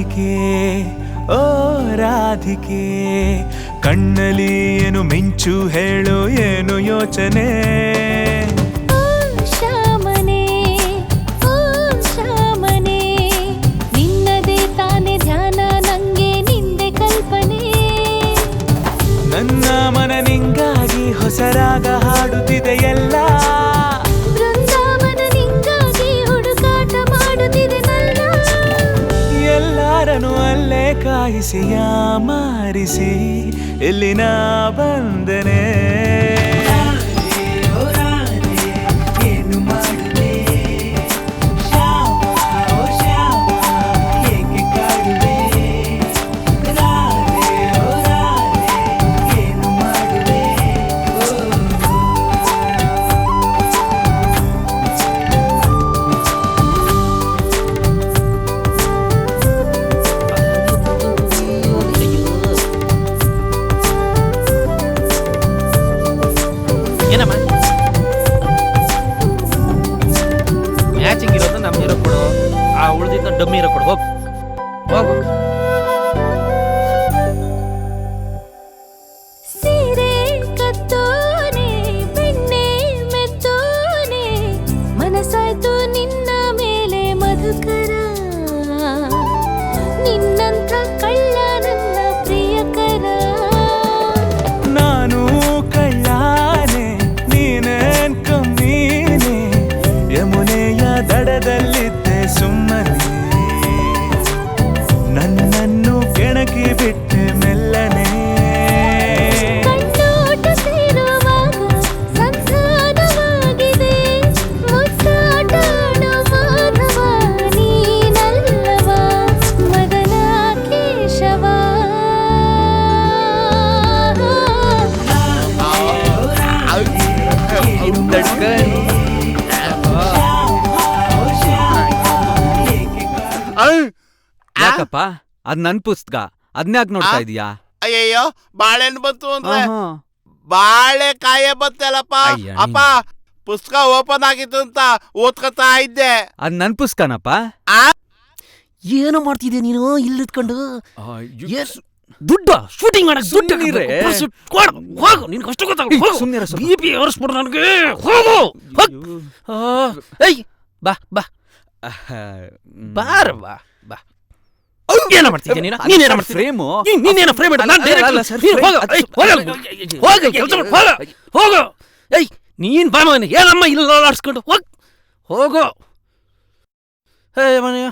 ರಾಧಿಕೆ ಓ ರಾಧಿಕೆ ಕಣ್ಣಲ್ಲಿ ಏನು ಮಿಂಚು ಹೇಳು ಏನು ಯೋಚನೆ ಶ್ಯಾಮನೆ ಓ ಶ್ಯಾಮನೆ ನಿನ್ನದೇ ತಾನೇ ಧ್ಯಾನ ನಂಗೆ ನಿಂದೆ ಕಲ್ಪನೆ ನನ್ನ ಮನ ನಿಂಗಾಗಿ ಹೊಸ ರಾಗ ಹಾಡುತ್ತಿದೆ ಎಲ್ಲ ಬೃಂದಾವನ ನಿಂಗಾಗಿ ಹುಡುಕಾಟ ಮಾಡುತ್ತಿದೆ ನನ್ನ ಎಲ್ಲಾರನು ಅಲ್ಲೇ ಕಾಯಿಸಿ ಮಾರಿಸಿ ಎಲ್ಲಿನ ಬಂದನೆ ಮ್ಯಾಚಿಂಗ್ ಇರೋದು ನಮ್ಮ ಹೀರೋ ಕೊಡು, ಆ ಉಳಿದಿದ್ದ ಡಮ್ಮಿ ಹೀರೋ ಕೊಡು. ಹೋಗ್ ಹೋಗು. ಸೀರೆ ಕತ್ತೋನೆ ಬೆಣ್ಣೆ ಮೆತ್ತೋನೆ ಮನಸಾಯ್ತು ನಿನ್ನ ಮೇಲೆ ಮಧುಕರ ನಿನ್ನಂಥ ಕಳ್ಳ ನನ್ನ ಪ್ರಿಯಕರ ನಾನು ಕಳ್ಳಾನೆ ನೀನೇನ್ ಕಮ್ಮೀನೆ ಯಮುನೆಯ ದಡದಲ್ಲಿದ್ದೆ ಸುಮ್ಮನೆ ನನ್ನನ್ನು ಕೆಣಕಿ ಬಿಟ್ಟೆ ಮೆಲ್ಲನೆ ಕಣ್ಣೋಟ ಸೇರುವಾಗ ಸಂಧಾನವಾಗಿದೆ ಮುತ್ತಾಟ ಮಾಧವ ನೀನಲ್ಲವ ಮದನ ಕೇಶವ ಯಾಕಪ್ಪ ಅದ್ ನನ್ ಪುಸ್ತಕ ಅದ್ನ್ಯಾಕ್ ನೋಡ್ತಾ ಇದೀಯಾ? ಅಯ್ಯಯ್ಯೋ ಬಾಳೆಹಣ್ಣು ಬಂತು ಅಂದ್ರೆ ಆಹಾ. ಬಾಳೆಕಾಯೇ ಬಂತಲ್ಲಪ್ಪ. ಅಯ್ಯ, ಅಪ್ಪ ಪುಸ್ತಕ ಓಪನ್ ಆಗಿತ್ತು ಅಂತ ಓದ್ಕೊತಾ ಇದ್ದೆ. ಅದ್ ನನ್ ಪುಸ್ತಕನಪ್ಪ. ಏನು ಮಾಡ್ತಿದ್ದೆ ನೀನು ಇಲ್ಲಿದ್ಕೊಂಡು? ದುಡ್ಡು ಶೂಟಿಂಗ್ ಮಾಡಕ್ ದುಡ್ಡು ಸುಮ್ನಿರೆ. ಹೋಗು, ನಿನ್ಗೆ ಅಷ್ಟು ಗೊತ್ತಾಗ. ಸುಮ್ನಿರೆ ಸ್ವಲ್ಪ. ಬಿ ಪಿ ಏರಿಸ್ಬಿಡು ನನಗೆ. ಹೋಗು ಹೋಗ್. ಏಯ್ ಬಾ ಬಾ ಬಾರ ಬಾ ಬಾ. ಏನ ಮಾಡ್ತಿದ್ದೆ ನೀನು? ನೀನೇನ ಮಾಡ್ತಿದ್ದೆ? ಫ್ರೇಮು ನೀನೇನ ಫ್ರೇಮ್ ಇಡ? ನಾನು ಅಲ್ಲ, ಸರ್, ಹೋಗು. ಏಯ್ ನೀನ್ ಬಾ ಮನೆ ಏನಮ್ಮ ಇಲ್ಲ ಆಡ್ಸ್ಕೊಂಡು ಹೋಗ್ ಹೋಗು. ಹೇ ಮನೆಯ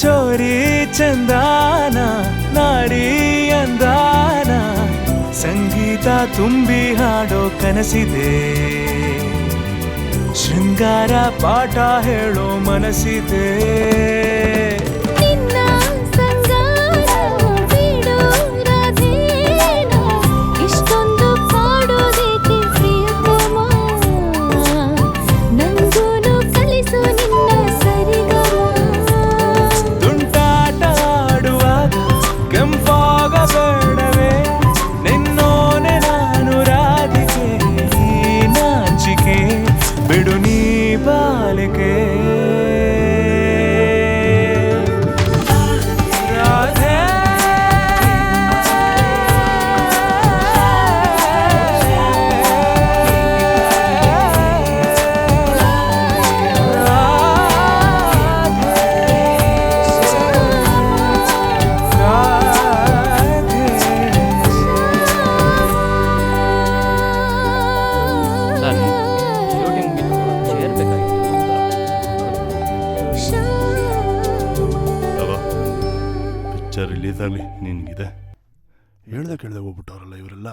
ಚೋರಿ ಚಂದಾನ ನಾಡಿ ಅಂದಾನ ಸಂಗೀತ ತುಂಬಿ ಹಾಡೋ ಕನಸಿದೆ ಶೃಂಗಾರ ಪಾಠ ಹೇಳೋ ಮನಸ್ಸಿದೆ ನಿನ್ನ ಸಂಗಾನ ಬಿಡು ರಾಧೇನ ಇಷ್ಟೊಂದು ಪಾಡೋದೇಕೆ ಪ್ರಿಯತಮ ನಂಗೂನು ಕಲಿಸು ನಿನ್ನ ಸರಿಗಮ ತುಂಟಾಟ ಆಡುವಾಗ ಕೆಂಪಾಗಬೇಡವೇ ನಿನ್ನೋನೆ ನಾನು ರಾಧಿಕೆ ಈ ನಾಚಿಕೆ ಬಿಡು ನೀ ಬಾಲಿಕೆ ರಾಧೆ ಪಿಕ್ಚರ್ ರಿಲೀಸ್ ಆಗಲಿ ನಿನಗಿದೆ ಹೇಳ್ದೆ ಕೇಳ್ದೆ ಹೋಗ್ಬಿಟ್ಟವ್ರಲ್ಲ ಇವರೆಲ್ಲ.